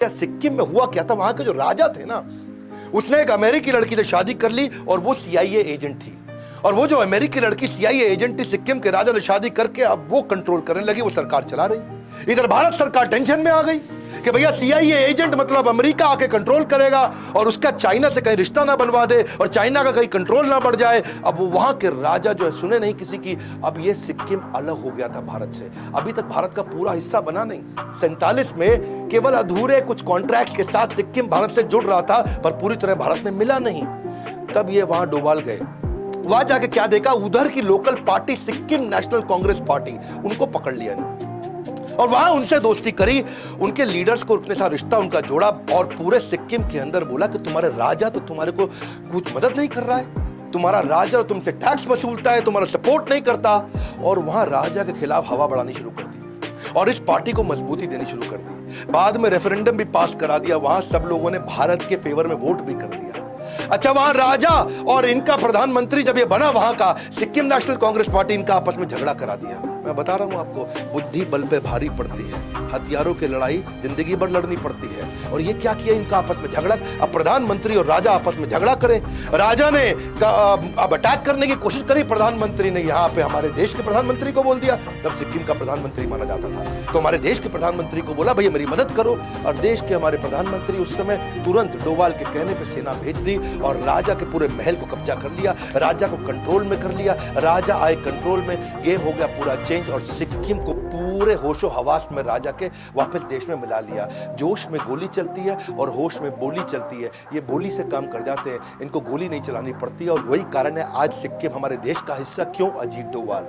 क्या सिक्किम में हुआ क्या था? वहां के जो राजा थे ना, उसने एक अमेरिकी लड़की से शादी कर ली और वो सीआईए एजेंट थी। और वो जो अमेरिकी लड़की सीआईए एजेंट थी, सिक्किम के राजा ने शादी करके अब वो कंट्रोल करने लगी, वो सरकार चला रही। इधर भारत सरकार टेंशन में आ गई कि भैया सीआईए एजेंट मतलब अमेरिका आके कंट्रोल करेगा और उसका चाइना से कहीं रिश्ता ना बनवा दे और चाइना का कहीं कंट्रोल ना बढ़ जाए। अब वो वहां के राजा जो है सुने नहीं किसी की। अब ये सिक्किम अलग हो गया था भारत से। अभी तक भारत का पूरा हिस्सा बना नहीं। 47 में केवल अधूरे कुछ कॉन्ट्रैक्ट के साथ सिक्किम भारत से जुड़ रहा था, पर पूरी तरह भारत में मिला नहीं। तब ये वहां डोभाल गए। वहां जाके क्या देखा, उधर की local party Sikkim national Congress party, उनको पकड़ लिया और वहां उनसे दोस्ती करी, उनके लीडर्स को अपने साथ रिश्ता उनका जोड़ा और पूरे सिक्किम के अंदर बोला कि तुम्हारे राजा तो तुम्हारे को कुछ मदद नहीं कर रहा है, तुम्हारा राजा तुमसे टैक्स वसूलता है, तुम्हारा सपोर्ट नहीं करता। और वहां राजा के खिलाफ हवा बढ़ानी शुरू कर दी और इस पार्टी को मजबूती देनी शुरू कर दी। बाद में रेफरेंडम भी पास करा दिया, वहां सब लोगों ने भारत के फेवर में वोट भी कर दिया। अच्छा, वहां राजा और इनका प्रधानमंत्री जब ये बना, वहां का सिक्किम नेशनल कांग्रेस पार्टी, इनका आपस में झगड़ा करा दिया। मैं बता रहा हूं आपको, बुद्धि बल पे भारी पड़ती है, हथियारों की लड़ाई जिंदगी भर लड़नी पड़ती है। और ये क्या किया, इनका आपस में झगड़ा। अब प्रधानमंत्री और राजा आपस में झगड़ा करें, राजा ने अब अटैक करने की कोशिश करी, प्रधानमंत्री ने यहाँ पे हमारे देश के प्रधानमंत्री को बोल दिया। तब सिक्किम का प्रधानमंत्री माना जाता था, तो हमारे देश के प्रधानमंत्री को बोला भैया मेरी मदद करो। और देश के हमारे प्रधानमंत्री उस समय तुरंत डोभाल के कहने पे सेना भेज दी और राजा के पूरे महल को कब्जा कर लिया, राजा को कंट्रोल में कर लिया। राजा आए कंट्रोल में, गेम हो गया पूरा चेंज और सिक्किम को पूरे होशो हवास में राजा के वापस देश में मिला लिया। जोश में गोली चलती है और होश में बोली चलती है। ये बोली से काम कर जाते हैं, इनको गोली नहीं चलानी पड़ती है। और वही कारण है आज सिक्किम हमारे देश का हिस्सा क्यों, अजीत डोभाल।